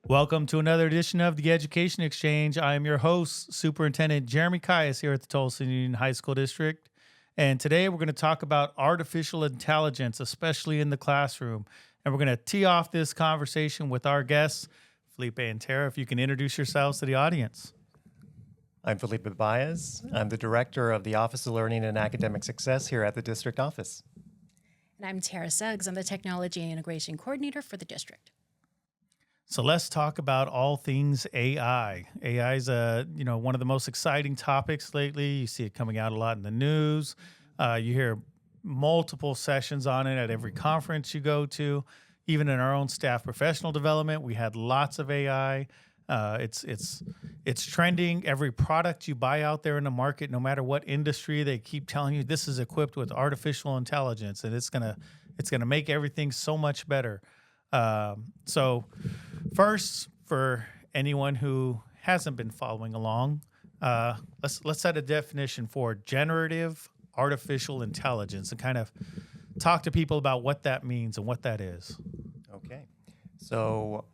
Welcome to another edition of the Education Exchange. I am your host, Superintendent Jeremy Calles here at the Tolleson Union High School District. And today we're going to talk about artificial intelligence, especially in the classroom. And we're going to tee off this conversation with our guests, Felipe and Tara. If you can introduce yourselves to the audience. I'm Felipe Baez. I'm the Director of the Office of Learning and Academic Success here at the District Office. And I'm Tara Suggs. I'm the Technology and Integration Coordinator for the district. So let's talk about all things AI. AI is one of the most exciting topics lately. You see it coming out a lot in the news. You hear multiple sessions on it at every conference you go to. Even in our own staff professional development, we had lots of AI. It's trending. Every product you buy out there in the market, no matter what industry, they keep telling you this is equipped with artificial intelligence, and it's gonna make everything so much better. So first, for anyone who hasn't been following along, let's set a definition for generative artificial intelligence and kind of talk to people about what that means and what that is. Okay. So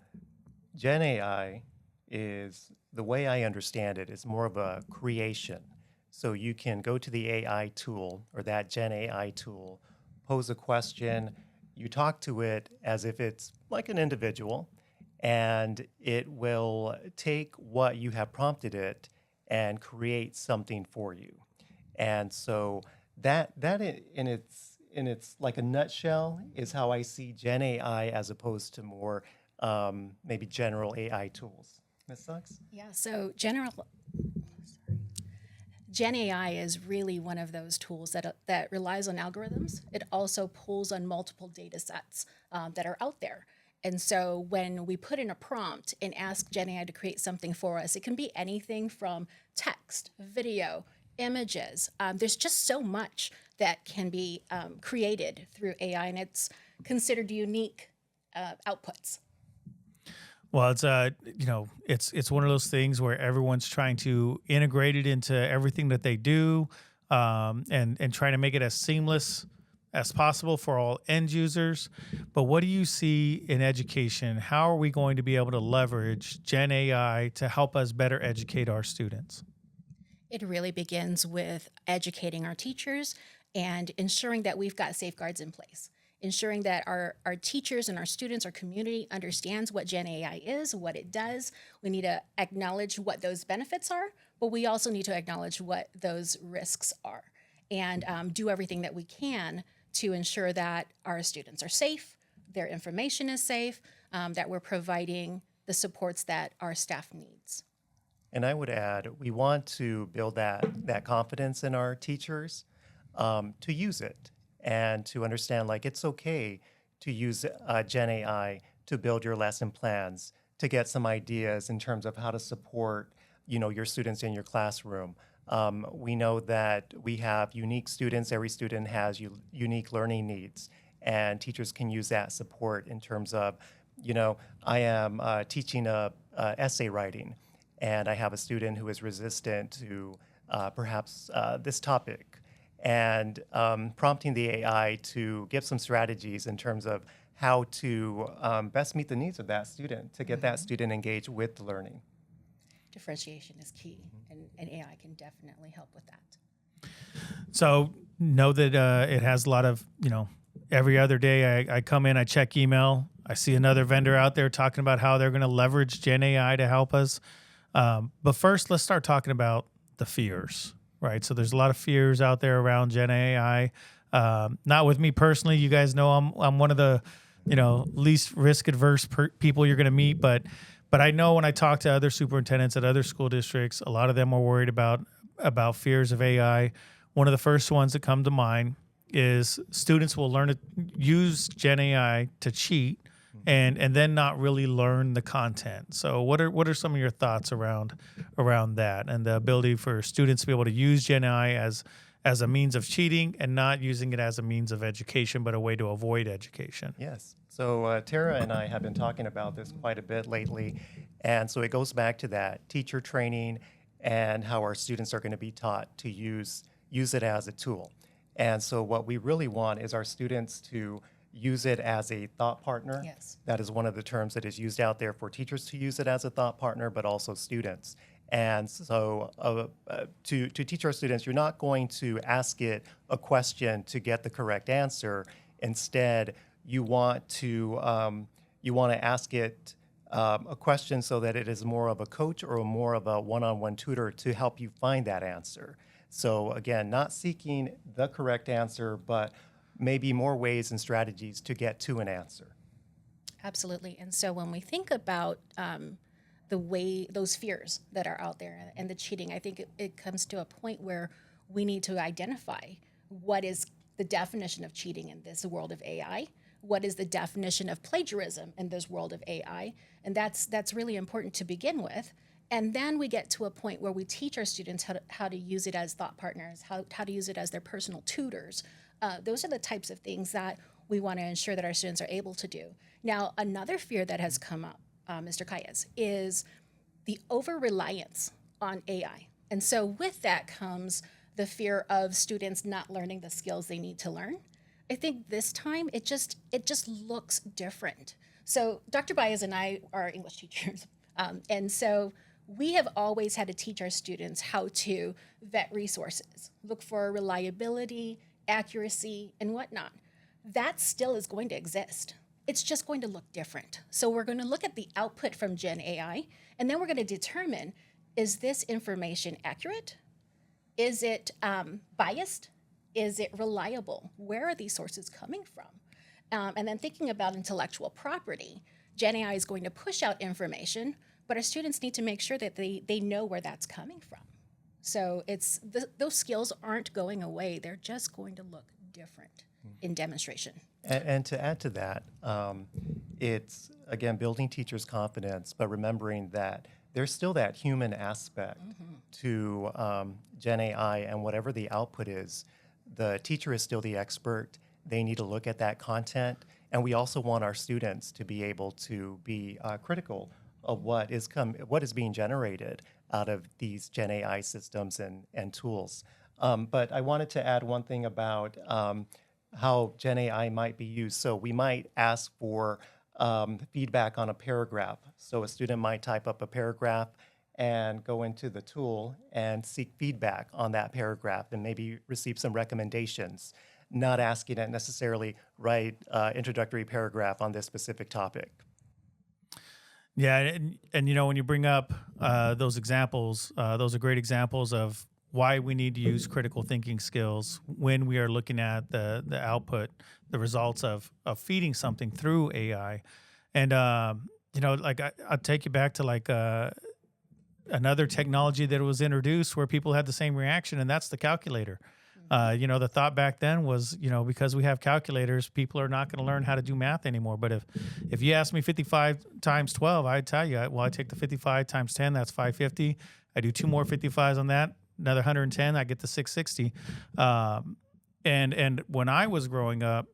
Gen AI is, the way I understand it, is more of a creation. So you can go to the AI tool or that Gen AI tool, pose a question, you talk to it as if it's like an individual, and it will take what you have prompted it and create something for you. And so that in its like a nutshell is how I see Gen AI as opposed to more maybe general AI tools. Ms. Suggs? Yeah, so Gen AI is really one of those tools that relies on algorithms. It also pulls on multiple data sets that are out there. And so when we put in a prompt and ask Gen AI to create something for us, it can be anything from text, video, images. There's just so much that can be created through AI, and it's considered unique outputs. Well, it's one of those things where everyone's trying to integrate it into everything that they do, and trying to make it as seamless as possible for all end users. But what do you see in education? How are we going to be able to leverage Gen AI to help us better educate our students? It really begins with educating our teachers and ensuring that we've got safeguards in place. Ensuring that our teachers and our students, our community understands what Gen AI is, what it does. We need to acknowledge what those benefits are, but we also need to acknowledge what those risks are, and do everything that we can to ensure that our students are safe, their information is safe, that we're providing the supports that our staff needs. And I would add, we want to build that confidence in our teachers to use it and to understand, like, it's okay to use Gen AI to build your lesson plans, to get some ideas in terms of how to support, your students in your classroom. We know that we have unique students. Every student has unique learning needs, and teachers can use that support in terms of, I am teaching essay writing, and I have a student who is resistant to perhaps this topic, and prompting the AI to give some strategies in terms of how to best meet the needs of that student, to get that student engaged with the learning. Differentiation is key, and AI can definitely help with that. So know that it has a lot of, every other day I come in, I check email, I see another vendor out there talking about how they're going to leverage Gen AI to help us. But first, let's start talking about the fears, right? So there's a lot of fears out there around Gen AI. Not with me personally. You guys know I'm one of the, least risk adverse people you're going to meet. But I know when I talk to other superintendents at other school districts, a lot of them are worried about fears of AI. One of the first ones that come to mind is students will learn to use Gen AI to cheat and then not really learn the content. So what are some of your thoughts around that and the ability for students to be able to use Gen AI as a means of cheating and not using it as a means of education, but a way to avoid education? Yes. So Tara and I have been talking about this quite a bit lately. And so it goes back to that teacher training and how our students are going to be taught to use it as a tool. And so what we really want is our students to use it as a thought partner. Yes. That is one of the terms that is used out there for teachers to use it as a thought partner, but also students. And so to teach our students, you're not going to ask it a question to get the correct answer. Instead, you want to ask it a question so that it is more of a coach or more of a one-on-one tutor to help you find that answer. So again, not seeking the correct answer, but maybe more ways and strategies to get to an answer. Absolutely. And so when we think about the way those fears that are out there and the cheating, I think it comes to a point where we need to identify what is the definition of cheating in this world of AI. What is the definition of plagiarism in this world of AI? And that's really important to begin with. And then we get to a point where we teach our students how to use it as thought partners, how to use it as their personal tutors. Those are the types of things that we want to ensure that our students are able to do. Now, another fear that has come up, Mr. Calles, is the over-reliance on AI. And so with that comes the fear of students not learning the skills they need to learn. I think this time it just looks different. So Dr. Baez and I are English teachers. And so we have always had to teach our students how to vet resources, look for reliability, accuracy, and whatnot. That still is going to exist. It's just going to look different. So we're going to look at the output from Gen AI, and then we're going to determine, is this information accurate? Is it biased? Is it reliable? Where are these sources coming from? And then thinking about intellectual property, Gen AI is going to push out information, but our students need to make sure that they know where that's coming from. So those skills aren't going away. They're just going to look different in demonstration. And to add to that, it's, again, building teachers' confidence, but remembering that there's still that human aspect to Gen AI, and whatever the output is, the teacher is still the expert. They need to look at that content, and we also want our students to be able to be critical of what is being generated out of these Gen AI systems and tools. But I wanted to add one thing about how Gen AI might be used. So we might ask for feedback on a paragraph. So a student might type up a paragraph and go into the tool and seek feedback on that paragraph and maybe receive some recommendations, not asking it necessarily write introductory paragraph on this specific topic. Yeah, and you know, when you bring up those examples, those are great examples of why we need to use critical thinking skills when we are looking at the output, the results of feeding something through AI. And you know, like I'll take you back to like another technology that was introduced where people had the same reaction, and that's the calculator. You know, the thought back then was, you know, because we have calculators, people are not going to learn how to do math anymore. But if you ask me 55 times 12, I'd tell you, well, I take the 55 times 10, that's 550. I do two more 55s on that, another 110, I get to 660. And when I was growing up,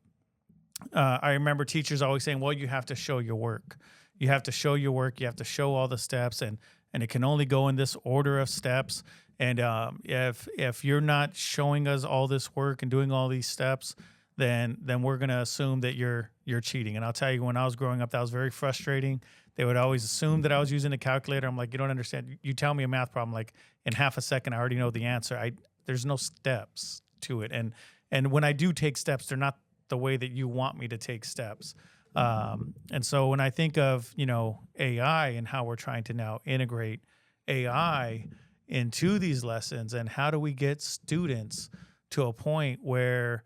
I remember teachers always saying, well, you have to show your work. You have to show your work. You have to show all the steps, and it can only go in this order of steps. And if you're not showing us all this work and doing all these steps, then we're going to assume that you're cheating. And I'll tell you, when I was growing up, that was very frustrating. They would always assume that I was using a calculator. I'm like, you don't understand. You tell me a math problem, like in half a second, I already know the answer. There's no steps to it. And when I do take steps, they're not the way that you want me to take steps. And so when I think of, you know, AI and how we're trying to now integrate AI into these lessons, and how do we get students to a point where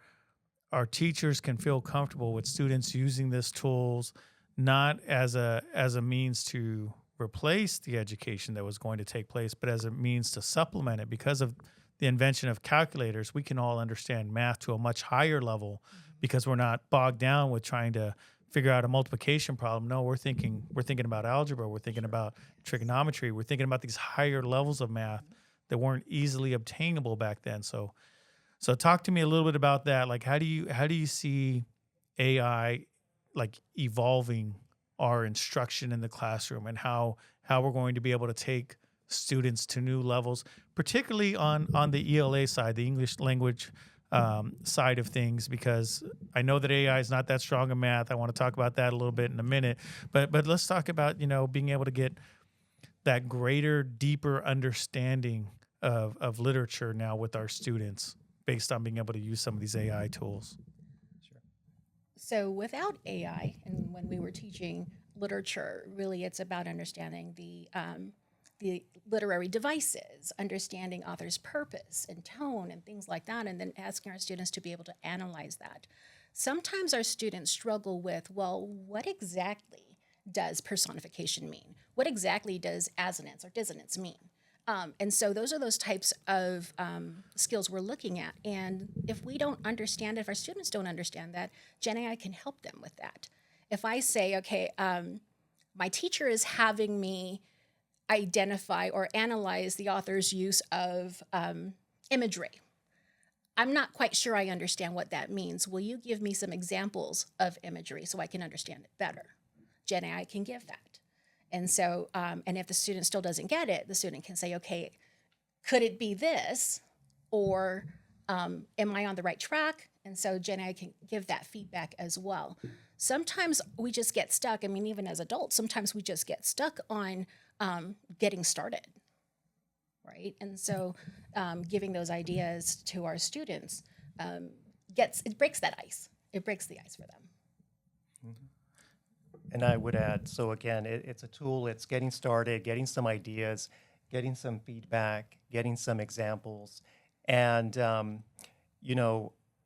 our teachers can feel comfortable with students using these tools, not as a means to replace the education that was going to take place, but as a means to supplement it. Because of the invention of calculators, we can all understand math to a much higher level because we're not bogged down with trying to figure out a multiplication problem. No, we're thinking about algebra, we're thinking about trigonometry, we're thinking about these higher levels of math that weren't easily obtainable back then. So talk to me a little bit about that. Like, how do you see AI like evolving our instruction in the classroom, and how we're going to be able to take students to new levels, particularly on the ELA side, the English language side of things, because I know that AI is not that strong in math. I want to talk about that a little bit in a minute, but let's talk about being able to get that greater, deeper understanding of literature now with our students based on being able to use some of these AI tools. So without AI, and when we were teaching literature, really it's about understanding the literary devices, understanding author's purpose and tone and things like that, and then asking our students to be able to analyze that. Sometimes our students struggle with, well, what exactly does personification mean? What exactly does assonance or dissonance mean? And so those are those types of skills we're looking at. And if we don't understand it, if our students don't understand that, Gen AI can help them with that. If I say, okay, my teacher is having me identify or analyze the author's use of imagery. I'm not quite sure I understand what that means. Will you give me some examples of imagery so I can understand it better? Gen AI can give that. And so, and if the student still doesn't get it, the student can say, okay, could it be this? Or am I on the right track? And so Gen AI can give that feedback as well. Sometimes we just get stuck. I mean, even as adults, sometimes we just get stuck on getting started, right? And so giving those ideas to our students it breaks that ice. It breaks the ice for them. Mm-hmm. And I would add, so again, it's a tool, it's getting started, getting some ideas, getting some feedback, getting some examples. And, and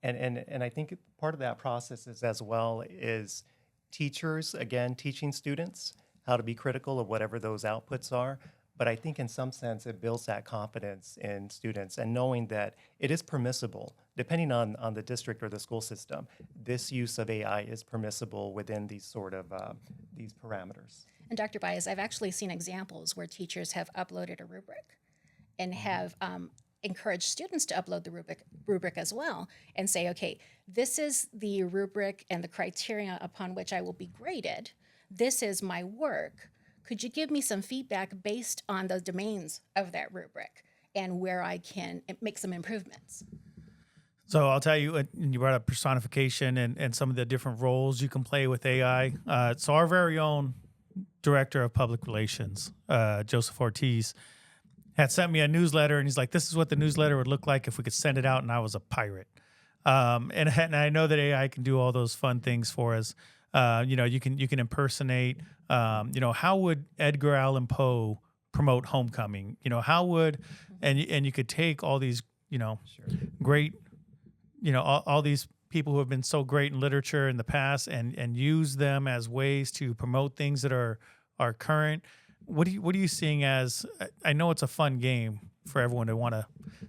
I think part of that process is as well is teachers, again, teaching students how to be critical of whatever those outputs are. But I think in some sense, it builds that confidence in students and knowing that it is permissible, depending on the district or the school system, this use of AI is permissible within these sort of these parameters. And Dr. Baez, I've actually seen examples where teachers have uploaded a rubric and have encouraged students to upload the rubric as well and say, okay, this is the rubric and the criteria upon which I will be graded. This is my work. Could you give me some feedback based on the domains of that rubric and where I can make some improvements? So I'll tell you, you brought up personification and some of the different roles you can play with AI. So our very own Director of Public Relations, Joseph Ortiz, had sent me a newsletter, and he's like, this is what the newsletter would look like if we could send it out and I was a pirate. And I know that AI can do all those fun things for us. You can impersonate. How would Edgar Allan Poe promote homecoming? How would and you could take all these Sure. great all these people who have been so great in literature in the past and use them as ways to promote things that are current. What are you seeing as? I know it's a fun game for everyone to want to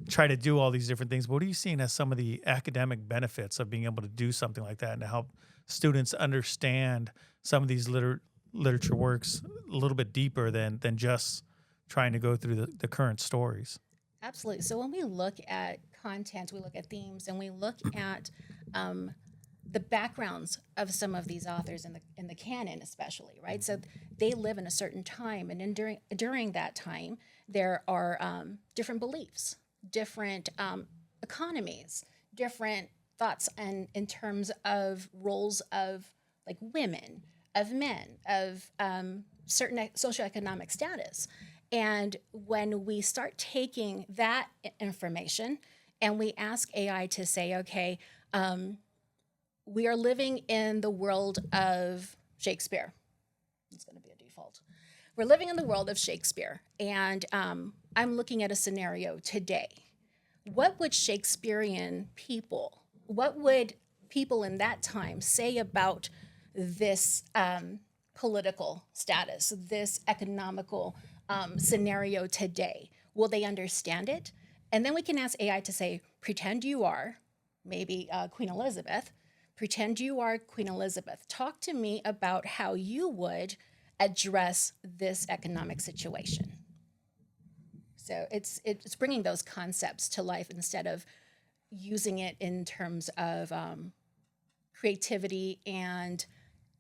try to do all these different things, but what are you seeing as some of the academic benefits of being able to do something like that and to help students understand some of these literature works a little bit deeper than just trying to go through the current stories? Absolutely. So when we look at content, we look at themes, and we look at the backgrounds of some of these authors in the canon, especially, right? So they live in a certain time, and during that time, there are different beliefs, different economies, different thoughts, and in terms of roles of like women, of men, of certain socioeconomic status. And when we start taking that information and we ask AI to say, okay, we are living in the world of Shakespeare. It's going to be a default. We're living in the world of Shakespeare, and I'm looking at a scenario today. What would Shakespearean people, what would people in that time say about this political status, this economical scenario today? Will they understand it? And then we can ask AI to say, pretend you are maybe Queen Elizabeth. Pretend you are Queen Elizabeth. Talk to me about how you would address this economic situation. So it's bringing those concepts to life instead of using it in terms of creativity and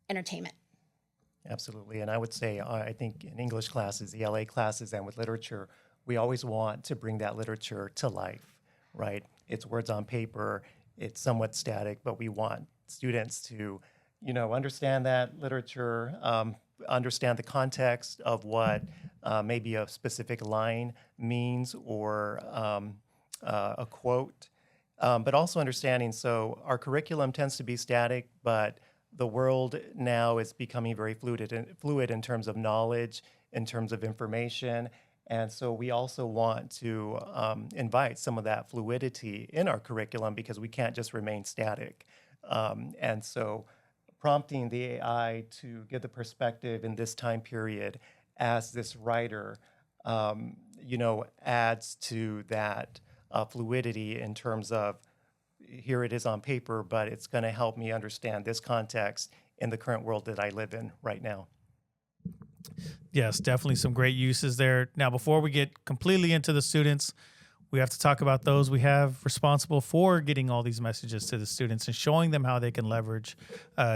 entertainment. Absolutely. And I would say, I think in English classes, ELA classes, and with literature, we always want to bring that literature to life. right? It's words on paper, it's somewhat static, but we want students to, understand that literature, understand the context of what maybe a specific line means or a quote, but also understanding. So our curriculum tends to be static, but the world now is becoming very fluid in terms of knowledge, in terms of information. And so we also want to invite some of that fluidity in our curriculum because we can't just remain static. And so prompting the AI to get the perspective in this time period as this writer, adds to that fluidity in terms of here it is on paper, but it's going to help me understand this context in the current world that I live in right now. Yes, definitely some great uses there. Now, before we get completely into the students, we have to talk about those we have responsible for getting all these messages to the students and showing them how they can leverage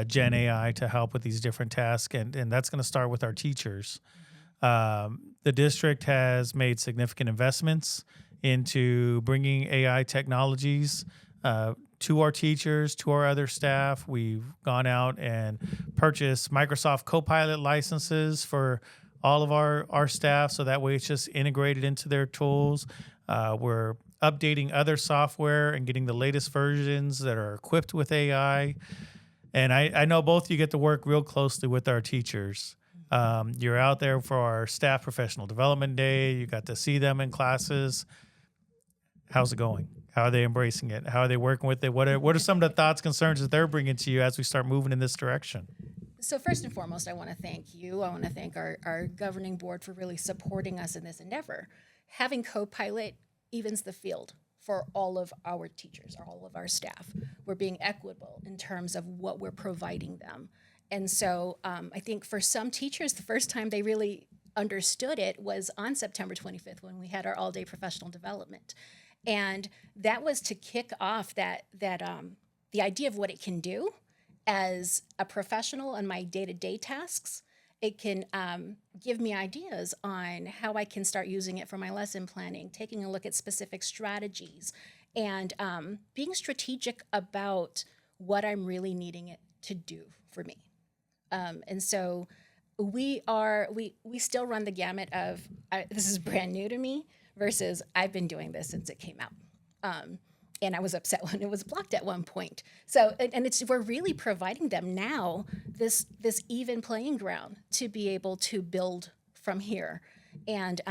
Gen AI to help with these different tasks. And that's going to start with our teachers. The district has made significant investments into bringing AI technologies to our teachers, to our other staff. We've gone out and purchased Microsoft Copilot licenses for all of our staff, so that way it's just integrated into their tools. We're updating other software and getting the latest versions that are equipped with AI. And I know both of you get to work real closely with our teachers. You're out there for our staff professional development day. You got to see them in classes. How's it going? How are they embracing it? How are they working with it? What are some of the thoughts, concerns that they're bringing to you as we start moving in this direction? So first and foremost, I want to thank you. I want to thank our governing board for really supporting us in this endeavor. Having Copilot evens the field for all of our teachers, all of our staff. We're being equitable in terms of what we're providing them. And so I think for some teachers, the first time they really understood it was on September 25th when we had our all-day professional development. And that was to kick off the idea of what it can do as a professional in my day-to-day tasks. It can give me ideas on how I can start using it for my lesson planning, taking a look at specific strategies, and being strategic about what I'm really needing it to do for me. And so we still run the gamut of this is brand new to me versus I've been doing this since it came out. And I was upset when it was blocked at one point. So, and we're really providing them now this even playing ground to be able to build from here. And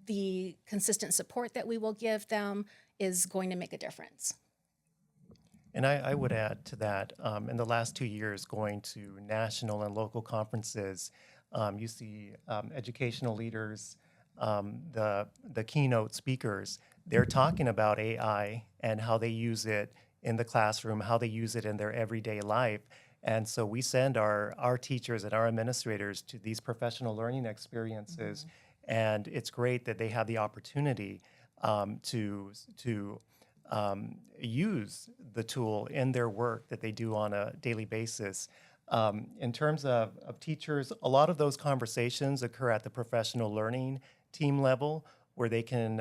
the consistent support that we will give them is going to make a difference. And I would add to that, in the last 2 years, going to national and local conferences, you see educational leaders, the keynote speakers, they're talking about AI and how they use it in the classroom, how they use it in their everyday life. And so we send our teachers and our administrators to these professional learning experiences. Mm-hmm. And it's great that they have the opportunity to use the tool in their work that they do on a daily basis. In terms of teachers, a lot of those conversations occur at the professional learning team level, where they can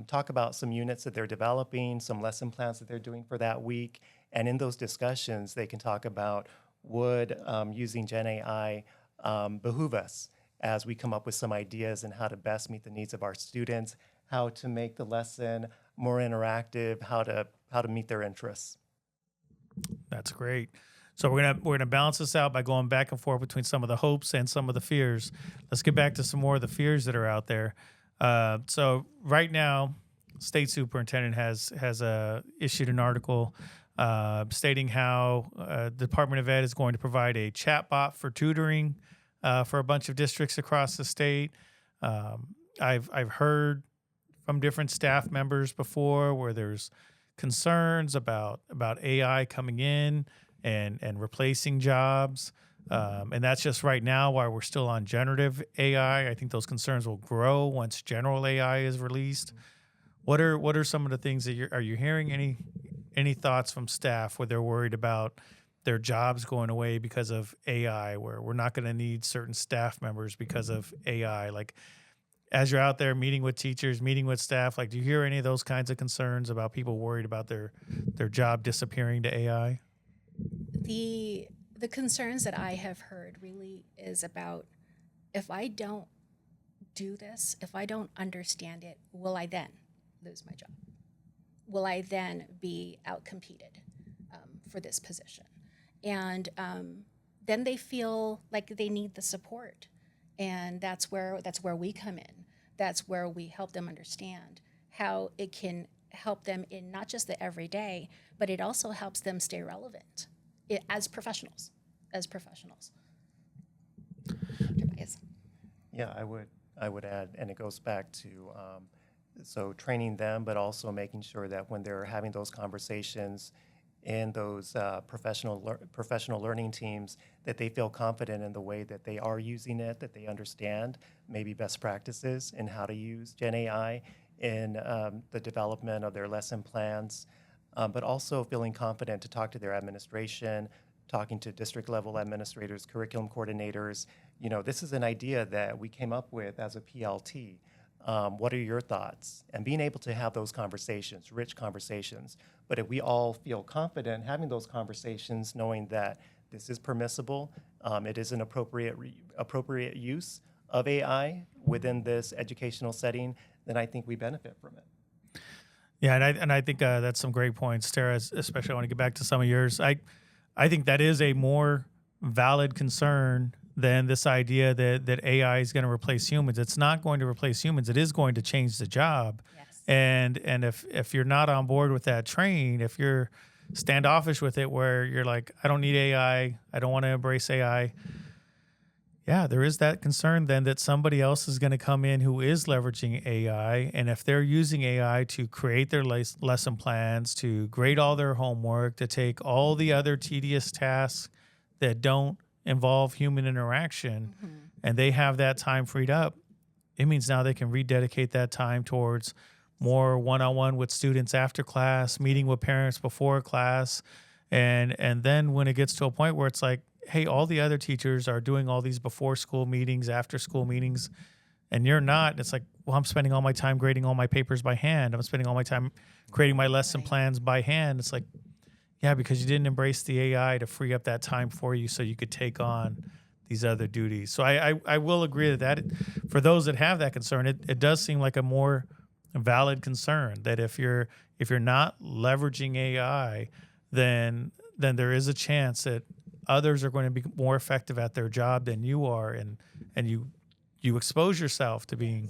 talk about some units that they're developing, some lesson plans that they're doing for that week. And in those discussions, they can talk about would using Gen AI behoove us as we come up with some ideas and how to best meet the needs of our students, how to make the lesson more interactive, how to meet their interests. That's great. So we're gonna balance this out by going back and forth between some of the hopes and some of the fears. Let's get back to some more of the fears that are out there. So right now, State Superintendent has issued an article stating how the Department of Ed is going to provide a chatbot for tutoring for a bunch of districts across the state. I've heard from different staff members before where there's concerns about AI coming in and replacing jobs. And that's just right now while we're still on generative AI. I think those concerns will grow once general AI is released. What are some of the things that are you hearing any thoughts from staff where they're worried about their jobs going away because of AI, where we're not going to need certain staff members because of AI? Like, as you're out there meeting with teachers, meeting with staff, like, do you hear any of those kinds of concerns about people worried about their job disappearing to AI? The concerns that I have heard really is about, if I don't do this, if I don't understand it, will I then lose my job? Will I then be outcompeted for this position? And then they feel like they need the support, and that's where we come in. That's where we help them understand how it can help them in not just the everyday, but it also helps them stay relevant as professionals. Dr. Baez. Yeah, I would add, and it goes back to so training them, but also making sure that when they're having those conversations in those professional learning teams, that they feel confident in the way that they are using it, that they understand maybe best practices in how to use Gen AI in the development of their lesson plans, but also feeling confident to talk to their administration, talking to district level administrators, curriculum coordinators. You know, this is an idea that we came up with as a PLT. What are your thoughts? And being able to have those conversations, rich conversations. But if we all feel confident having those conversations, knowing that this is permissible, it is an appropriate use of AI within this educational setting, then I think we benefit from it. Yeah, and I think that's some great points, Tara. Especially I want to get back to some of yours. I think that is a more valid concern than this idea that AI is going to replace humans. It's not going to replace humans. It is going to change the job. Yes. And if you're not on board with that train, if you're standoffish with it, where you're like, I don't need AI, I don't want to embrace AI. Yeah, there is that concern then that somebody else is going to come in who is leveraging AI. And if they're using AI to create their lesson plans, to grade all their homework, to take all the other tedious tasks that don't involve human interaction, and they have that time freed up, it means now they can rededicate that time towards more one-on-one with students after class, meeting with parents before class. And then when it gets to a point where it's like, hey, all the other teachers are doing all these before school meetings, after school meetings, and you're not, it's like, well, I'm spending all my time grading all my papers by hand. I'm spending all my time creating my lesson plans by hand. It's like, yeah, because you didn't embrace the AI to free up that time for you so you could take on these other duties. So I will agree that for those that have that concern, it does seem like a more valid concern that if you're not leveraging AI, then there is a chance that others are going to be more effective at their job than you are, and you expose yourself to being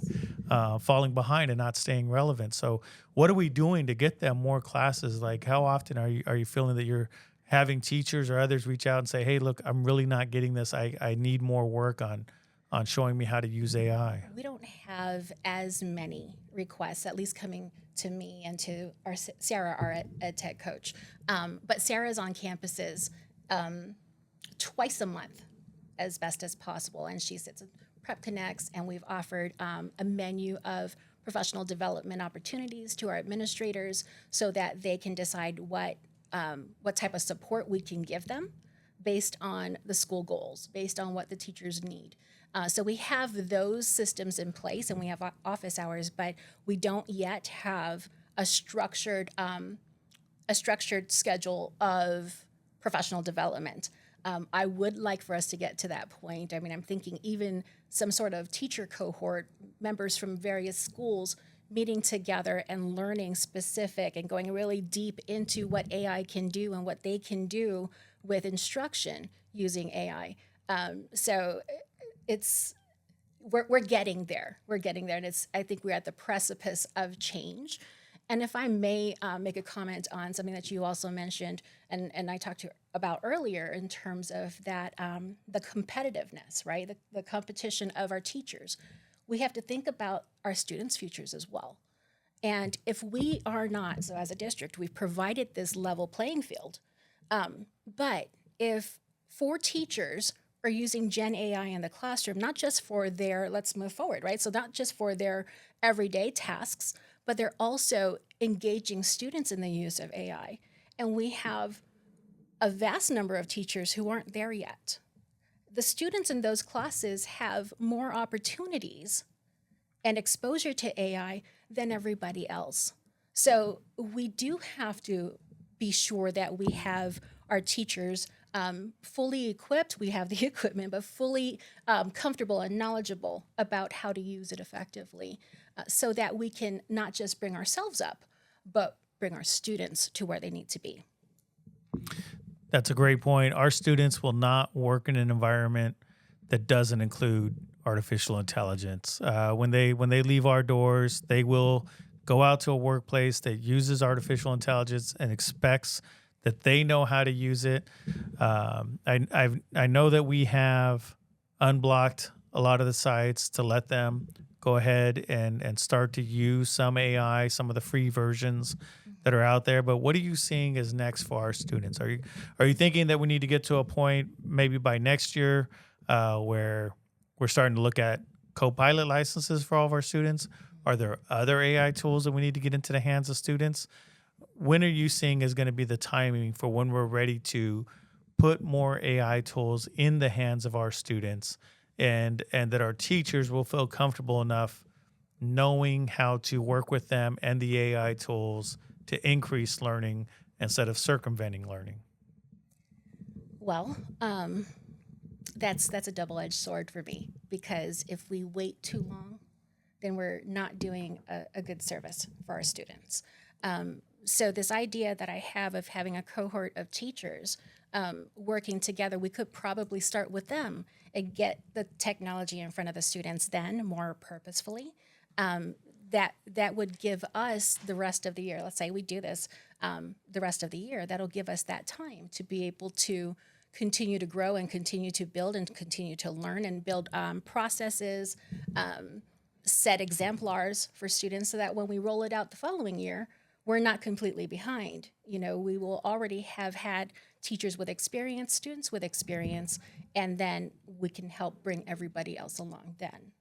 falling behind and not staying relevant. So what are we doing to get them more classes? Like, how often are you feeling that you're having teachers or others reach out and say, hey, look, I'm really not getting this. I need more work on showing me how to use AI? We don't have as many requests, at least coming to me and to Sarah, our ed tech coach. But Sarah's on campuses twice a month as best as possible. And she sits in Prep Connects, and we've offered a menu of professional development opportunities to our administrators so that they can decide what type of support we can give them based on the school goals, based on what the teachers need. So we have those systems in place, and we have office hours, but we don't yet have a structured schedule of professional development. I would like for us to get to that point. I mean, I'm thinking even some sort of teacher cohort, members from various schools meeting together and learning specific and going really deep into what AI can do and what they can do with instruction using AI. So we're getting there. We're getting there, and I think we're at the precipice of change. And if I may make a comment on something that you also mentioned, and I talked about earlier in terms of that, the competitiveness, right? The competition of our teachers. We have to think about our students' futures as well. And if we are not, so as a district, we've provided this level playing field. But if 4 teachers are using Gen AI in the classroom, not just for their, let's move forward, right? So not just for their everyday tasks, but they're also engaging students in the use of AI. And we have a vast number of teachers who aren't there yet. The students in those classes have more opportunities and exposure to AI than everybody else. So we do have to be sure that we have our teachers fully equipped, we have the equipment, but fully comfortable and knowledgeable about how to use it effectively so that we can not just bring ourselves up, but bring our students to where they need to be. That's a great point. Our students will not work in an environment that doesn't include artificial intelligence. When they leave our doors, they will go out to a workplace that uses artificial intelligence and expects that they know how to use it. I know that we have unblocked a lot of the sites to let them go ahead and start to use some AI, some of the free versions that are out there. But what are you seeing as next for our students? Are you thinking that we need to get to a point maybe by next year where we're starting to look at co-pilot licenses for all of our students? Are there other AI tools that we need to get into the hands of students? When are you seeing is going to be the timing for when we're ready to put more AI tools in the hands of our students and that our teachers will feel comfortable enough knowing how to work with them and the AI tools to increase learning instead of circumventing learning? Well, that's a double-edged sword for me, because if we wait too long, then we're not doing a good service for our students. So this idea that I have of having a cohort of teachers working together, we could probably start with them and get the technology in front of the students then more purposefully. That would give us the rest of the year. Let's say we do this the rest of the year. That'll give us that time to be able to continue to grow and continue to build and continue to learn and build processes, set exemplars for students so that when we roll it out the following year, we're not completely behind. You know, we will already have had teachers with experience, students with experience, and then we can help bring everybody else along then.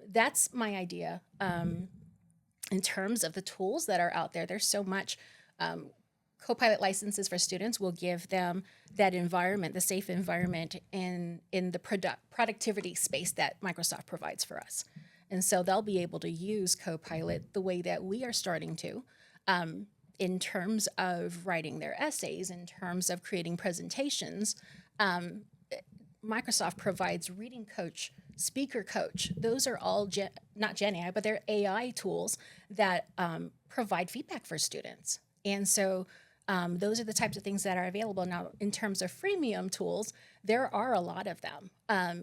That's my idea. In terms of the tools that are out there, there's so much. Co-pilot licenses for students will give them that environment, the safe environment in the productivity space that Microsoft provides for us. And so they'll be able to use co-pilot the way that we are starting to, in terms of writing their essays, in terms of creating presentations. Microsoft provides Reading Coach, Speaker Coach. Those are all not Gen AI, but they're AI tools that provide feedback for students. And so those are the types of things that are available. Now, in terms of freemium tools, there are a lot of them.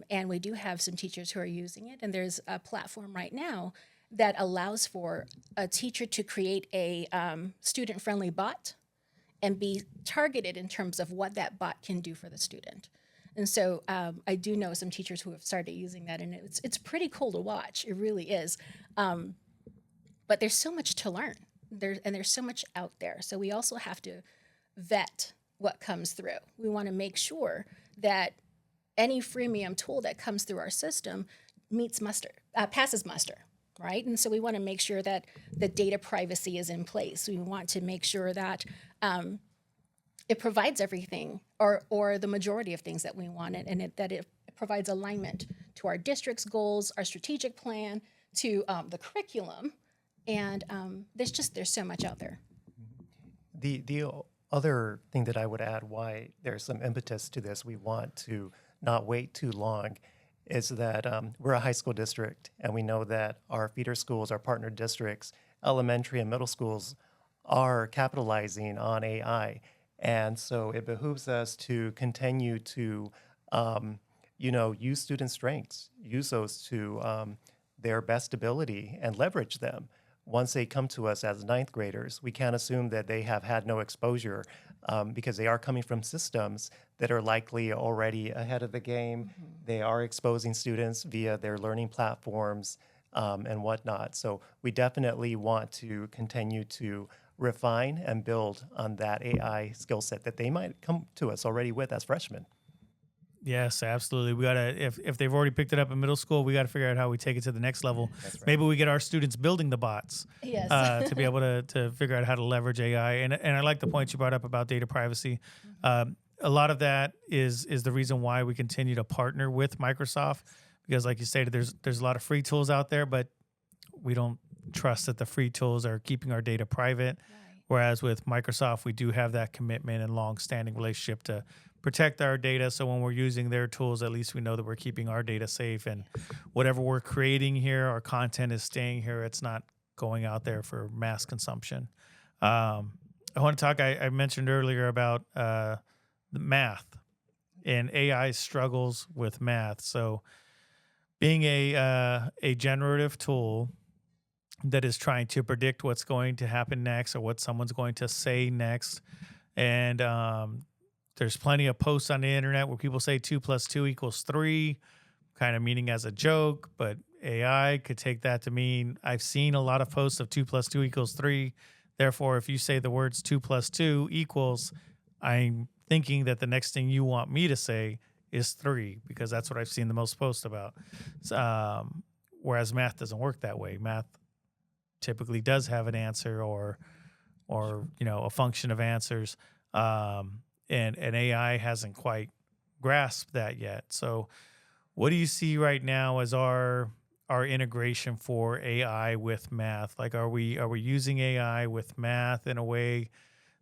And we do have some teachers who are using it. And there's a platform right now that allows for a teacher to create a student-friendly bot and be targeted in terms of what that bot can do for the student. And so I do know some teachers who have started using that, and it's pretty cool to watch. It really is. But there's so much to learn. There's so much out there. So we also have to vet what comes through. We want to make sure that any freemium tool that comes through our system passes muster, right? And so we want to make sure that the data privacy is in place. We want to make sure that it provides everything or the majority of things that we want, and that it provides alignment to our district's goals, our strategic plan, to the curriculum. And there's so much out there. The other thing that I would add why there's some impetus to this, we want to not wait too long, is that we're a high school district, and we know that our feeder schools, our partner districts, elementary and middle schools are capitalizing on AI. And so it behooves us to continue to, use student strengths, use those to their best ability and leverage them. Once they come to us as ninth graders, we can't assume that they have had no exposure because they are coming from systems that are likely already ahead of the game. Mm-hmm. They are exposing students via their learning platforms and whatnot. So we definitely want to continue to refine and build on that AI skill set that they might come to us already with as freshmen. Yes, absolutely. We gotta if they've already picked it up in middle school, we got to figure out how we take it to the next level. That's right. Maybe we get our students building the bots Yes. to be able to figure out how to leverage AI. And I like the point you brought up about data privacy. Mm-hmm. A lot of that is the reason why we continue to partner with Microsoft, because like you stated, there's a lot of free tools out there, but we don't trust that the free tools are keeping our data private. Right. Whereas with Microsoft, we do have that commitment and long-standing relationship to protect our data. So when we're using their tools, at least we know that we're keeping our data safe, and whatever we're creating here, our content is staying here. It's not going out there for mass consumption. I want to talk. I mentioned earlier about the math and AI struggles with math. So being a generative tool that is trying to predict what's going to happen next or what someone's going to say next, and there's plenty of posts on the internet where people say 2 + 2 = 3, kind of meaning as a joke, but AI could take that to mean I've seen a lot of posts of 2 + 2 = 3. Therefore, if you say the words 2 + 2 equals, I'm thinking that the next thing you want me to say is 3, because that's what I've seen the most posts about. Whereas math doesn't work that way. Math typically does have an answer or a function of answers. And AI hasn't quite grasped that yet. So what do you see right now as our integration for AI with math? Like, are we using AI with math in a way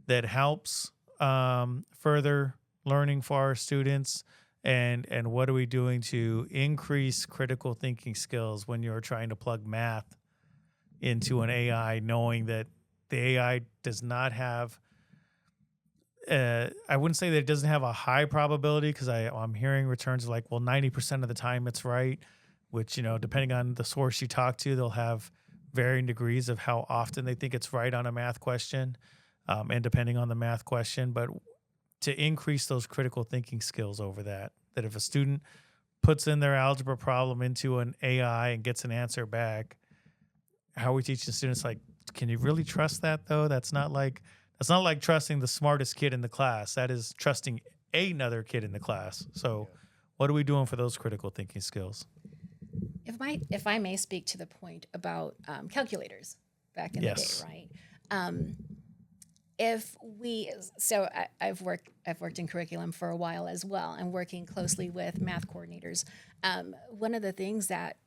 that helps further learning for our students? And what are we doing to increase critical thinking skills when you're trying to plug math into an AI, knowing that the AI does not have I wouldn't say that it doesn't have a high probability, because I'm hearing returns like, well, 90% of the time it's right, which, depending on the source you talk to, they'll have varying degrees of how often they think it's right on a math question, and depending on the math question. But to increase those critical thinking skills over that if a student puts in their algebra problem into an AI and gets an answer back, how are we teaching students, like, can you really trust that though? That's not like trusting the smartest kid in the class. That is trusting another kid in the class. So what are we doing for those critical thinking skills? If I may speak to the point about calculators back in the day, right? I've worked in curriculum for a while as well, and working closely with math coordinators. One of the things that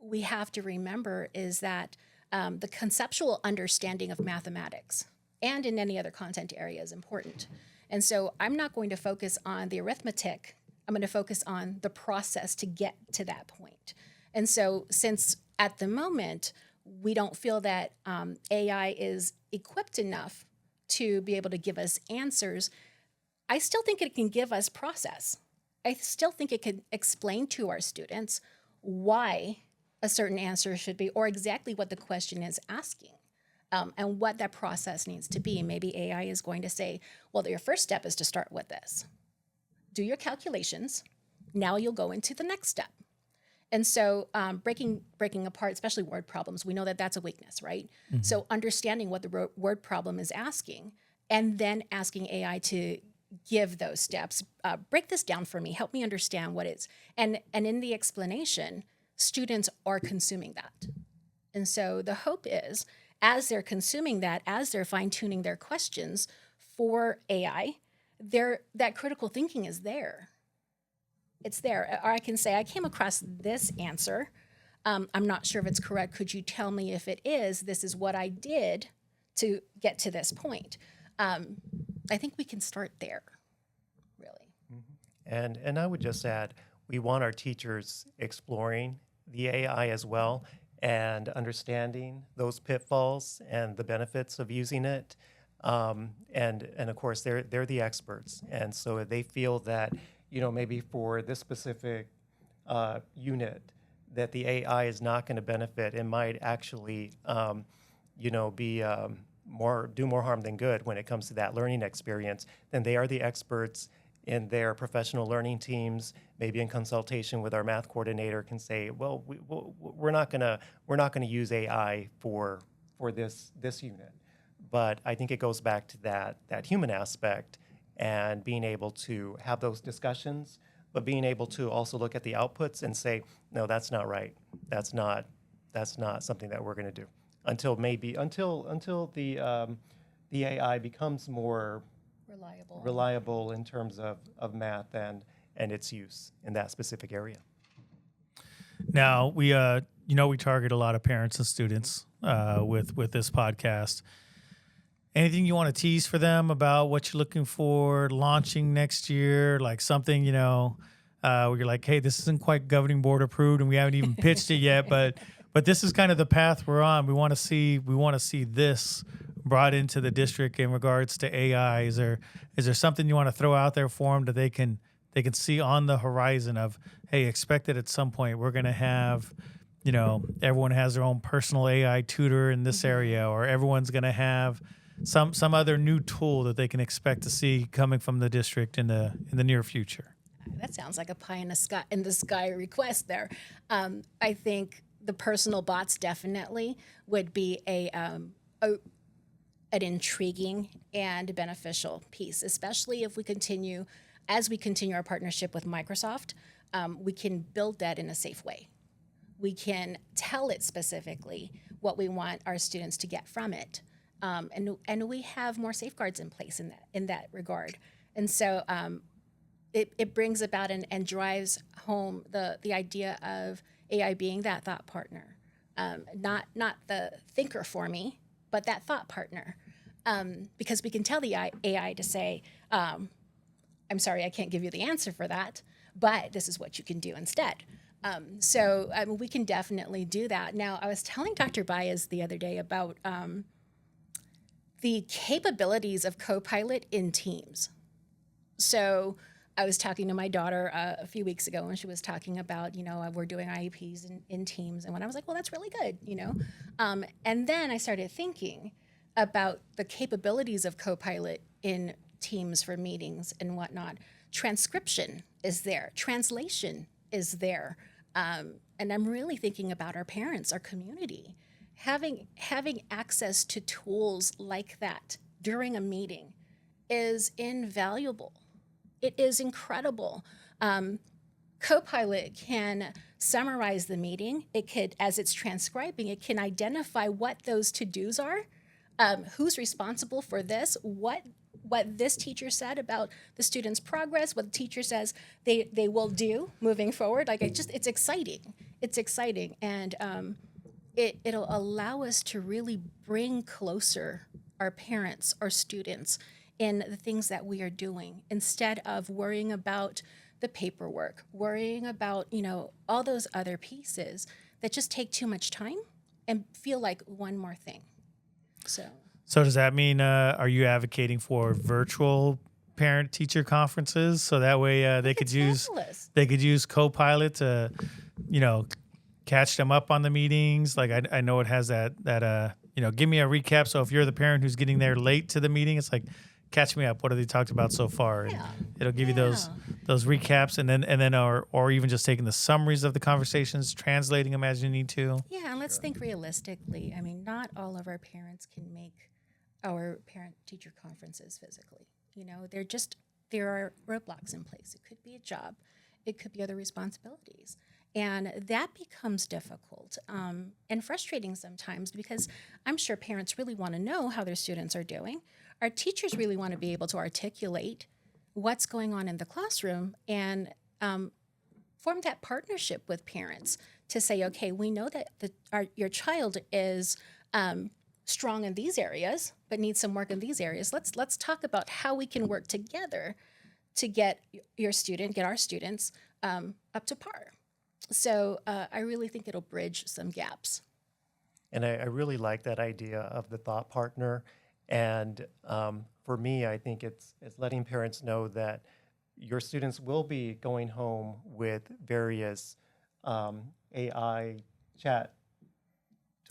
we have to remember is that the conceptual understanding of mathematics and in any other content area is important. And so I'm not going to focus on the arithmetic. I'm going to focus on the process to get to that point. And so since at the moment, we don't feel that AI is equipped enough to be able to give us answers, I still think it can give us process. I still think it can explain to our students why a certain answer should be, or exactly what the question is asking. And what that process needs to be. Maybe AI is going to say, well, your first step is to start with this. Do your calculations. Now you'll go into the next step. And so breaking apart, especially word problems, we know that that's a weakness, right? Mm-hmm. So understanding what the word problem is asking, and then asking AI to give those steps. Break this down for me. Help me understand what it's. And in the explanation, students are consuming that. And so the hope is, as they're consuming that, as they're fine-tuning their questions for AI, that critical thinking is there. It's there. Or I can say, I came across this answer. I'm not sure if it's correct. Could you tell me if it is? This is what I did to get to this point. I think we can start there, really. Mm-hmm. And I would just add, we want our teachers exploring the AI as well, and understanding those pitfalls and the benefits of using it. And of course, they're the experts. And so if they feel that, maybe for this specific unit, that the AI is not going to benefit, it might actually, be do more harm than good when it comes to that learning experience, then they are the experts in their professional learning teams, maybe in consultation with our math coordinator, can say, well, we're not gonna use AI for this unit. But I think it goes back to that human aspect, and being able to have those discussions, but being able to also look at the outputs and say, no, that's not right. That's not something that we're going to do until the AI becomes more reliable in terms of math and its use in that specific area. Now, we we target a lot of parents and students with this podcast. Anything you want to tease for them about what you're looking for launching next year? Like something, where you're like, hey, this isn't quite governing board approved and we haven't even pitched it yet, but this is kind of the path we're on. We want to see this brought into the district in regards to AI. Is there something you want to throw out there for them that they can see on the horizon of, hey, expect it at some point. We're going to have, everyone has their own personal AI tutor in this area, or everyone's going to have some other new tool that they can expect to see coming from the district in the near future. That sounds like a pie in the sky request there. I think the personal bots definitely would be an intriguing and beneficial piece, especially if we continue our partnership with Microsoft. We can build that in a safe way. We can tell it specifically what we want our students to get from it. And we have more safeguards in place in that regard. And so it brings about and drives home the idea of AI being that thought partner, not the thinker for me, but that thought partner. Because we can tell the AI to say, I'm sorry, I can't give you the answer for that, but this is what you can do instead. So we can definitely do that. Now, I was telling Dr. Baez the other day about the capabilities of Copilot in Teams. So I was talking to my daughter a few weeks ago, and she was talking about, we're doing IEPs in Teams. And when I was like, well, that's really good, And then I started thinking about the capabilities of Copilot in Teams for meetings and whatnot. Transcription is there. Translation is there. And I'm really thinking about our parents, our community. Having access to tools like that during a meeting is invaluable. It is incredible. Copilot can summarize the meeting. It could, as it's transcribing, it can identify what those to-dos are, who's responsible for this, what this teacher said about the student's progress, what the teacher says they will do moving forward. It's exciting. It's exciting. And it'll allow us to really bring closer our parents, our students, in the things that we are doing, instead of worrying about the paperwork, worrying about, all those other pieces that just take too much time and feel like one more thing. So does that mean, are you advocating for virtual parent-teacher conferences so that way they could use Copilot to, catch them up on the meetings? Like I know it has that give me a recap. So if you're the parent who's getting there late to the meeting, it's like, catch me up. What have they talked about so far? And it'll give you those recaps, and then or even just taking the summaries of the conversations, translating them as you need to. Yeah, and let's think realistically. I mean, not all of our parents can make our parent-teacher conferences physically. There are roadblocks in place. It could be a job. It could be other responsibilities. And that becomes difficult and frustrating sometimes, because I'm sure parents really want to know how their students are doing. Our teachers really want to be able to articulate what's going on in the classroom and form that partnership with parents to say, okay, we know that your child is strong in these areas, but needs some work in these areas. Let's talk about how we can work together to get our students up to par. So I really think it'll bridge some gaps. And I really like that idea of the thought partner. And for me, I think it's letting parents know that your students will be going home with various AI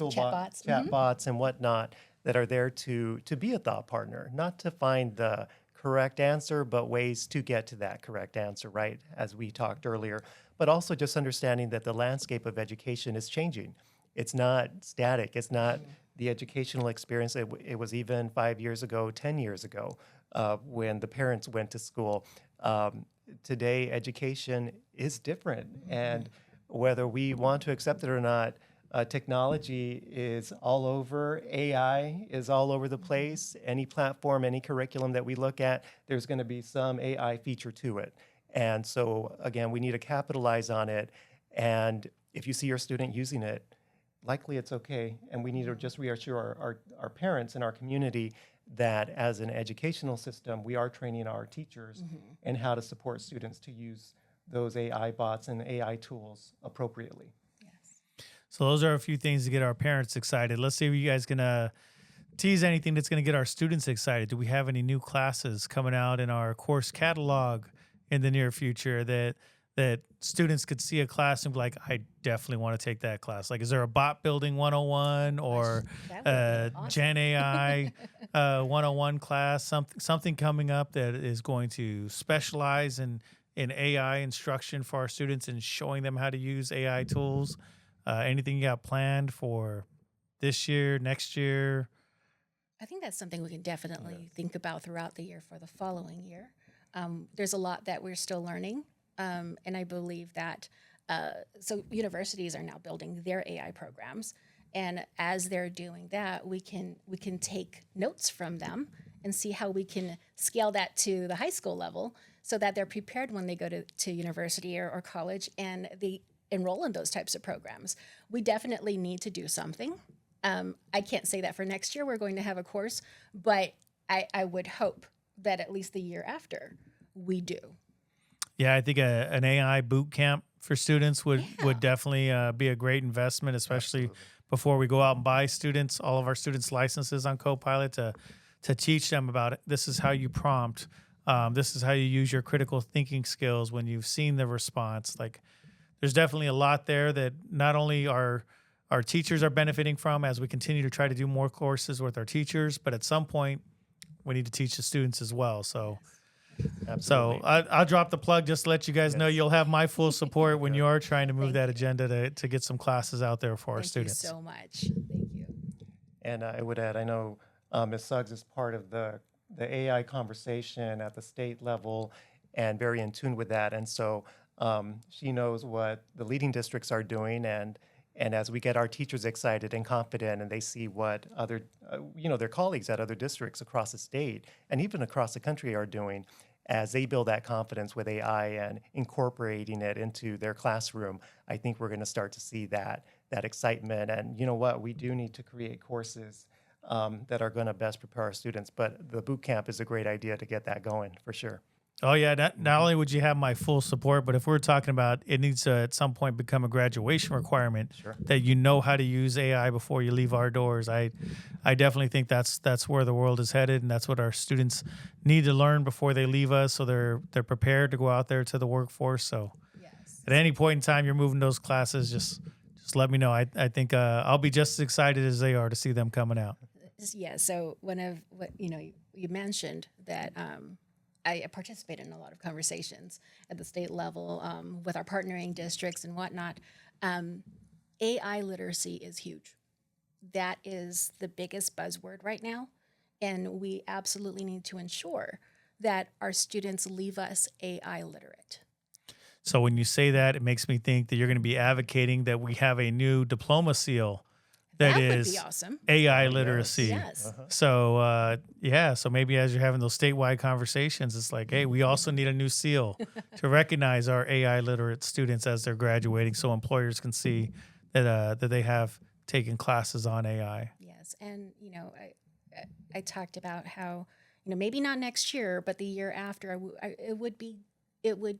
chatbots and whatnot that are there to be a thought partner, not to find the correct answer, but ways to get to that correct answer, right? As we talked earlier, but also just understanding that the landscape of education is changing. It's not static. It's not the educational experience. It was even 5 years ago, 10 years ago, when the parents went to school. Today, education is different. And whether we want to accept it or not, technology is all over. AI is all over the place. Any platform, any curriculum that we look at, there's going to be some AI feature to it. And so, again, we need to capitalize on it. And if you see your student using it, likely it's okay. And we need to just reassure our parents and our community that as an educational system, we are training our teachers in how to support students to use those AI bots and AI tools appropriately. Yes. So those are a few things to get our parents excited. Let's see if you guys can tease anything that's going to get our students excited. Do we have any new classes coming out in our course catalog in the near future that students could see a class and be like, I definitely want to take that class? Like, is there a bot building 101 or That would be awesome. Gen AI 101 class, something coming up that is going to specialize in AI instruction for our students and showing them how to use AI tools? Anything you got planned for this year, next year? I think that's something we can definitely think about throughout the year for the following year. There's a lot that we're still learning, and I believe that so universities are now building their AI programs, and as they're doing that, we can take notes from them and see how we can scale that to the high school level so that they're prepared when they go to university or college and they enroll in those types of programs. We definitely need to do something. I can't say that for next year we're going to have a course, but I would hope that at least the year after we do. Yeah, I think an AI boot camp for students would definitely be a great investment, especially before we go out and buy all of our students' licenses on Copilot to teach them about it. This is how you prompt. This is how you use your critical thinking skills when you've seen the response. Like, there's definitely a lot there that not only our teachers are benefiting from as we continue to try to do more courses with our teachers, but at some point we need to teach the students as well. So, Absolutely. I'll drop the plug just to let you guys know you'll have my full support when you are trying to move that agenda to get some classes out there for our students. Thank you so much. Thank you. And I would add, I know Ms. Suggs is part of the AI conversation at the state level and very in tune with that. And so she knows what the leading districts are doing. And as we get our teachers excited and confident and they see what other, their colleagues at other districts across the state and even across the country are doing, as they build that confidence with AI and incorporating it into their classroom, I think we're going to start to see that excitement. And you know what? We do need to create courses that are going to best prepare our students. But the boot camp is a great idea to get that going for sure. Oh, yeah. Not only would you have my full support, but if we're talking about it needs to at some point become a graduation requirement that you know how to use AI before you leave our doors, I definitely think that's where the world is headed, and that's what our students need to learn before they leave us, so they're prepared to go out there to the workforce. So at any point in time you're moving those classes, just let me know. I think I'll be just as excited as they are to see them coming out. Yeah. So one of what you mentioned that I participate in a lot of conversations at the state level with our partnering districts and whatnot. AI literacy is huge. That is the biggest buzzword right now, and we absolutely need to ensure that our students leave us AI literate. So when you say that, it makes me think that you're going to be advocating that we have a new diploma seal that would is be awesome. AI literacy. Yes. So, so maybe as you're having those statewide conversations, it's like, hey, we also need a new seal to recognize our AI literate students as they're graduating, so employers can see that they have taken classes on AI. Yes, and I talked about how maybe not next year, but the year after, it would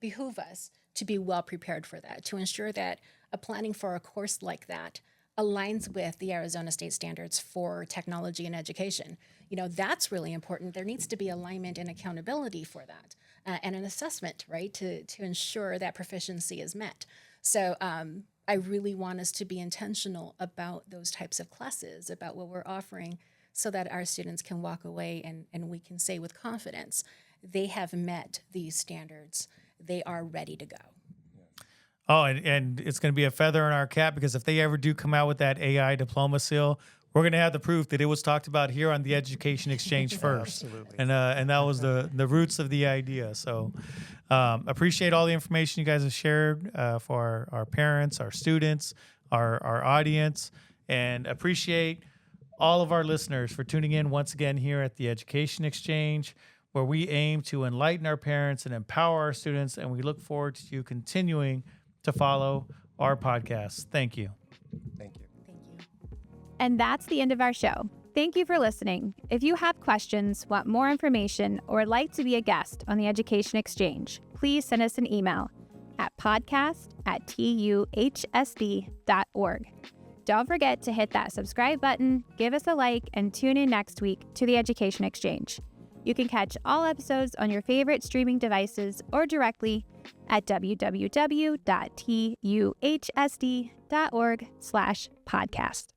behoove us to be well prepared for that, to ensure that planning for a course like that aligns with the Arizona state standards for technology and education. That's really important. There needs to be alignment and accountability for that, and an assessment, right, to ensure that proficiency is met. So I really want us to be intentional about those types of classes, about what we're offering, so that our students can walk away and we can say with confidence, they have met these standards. They are ready to go. Oh, and it's going to be a feather in our cap, because if they ever do come out with that AI diploma seal, we're going to have the proof that it was talked about here on the Education Exchange first. Absolutely. And that was the roots of the idea. So appreciate all the information you guys have shared for our parents, our students, our audience, and appreciate all of our listeners for tuning in once again here at the Education Exchange, where we aim to enlighten our parents and empower our students, and we look forward to you continuing to follow our podcast. Thank you. Thank you. Thank you. And that's the end of our show. Thank you for listening. If you have questions, want more information, or would like to be a guest on the Education Exchange, please send us an email at podcast@tuhsd.org. Don't forget to hit that subscribe button, give us a like, and tune in next week to the Education Exchange. You can catch all episodes on your favorite streaming devices or directly at www.tuhsd.org/podcast.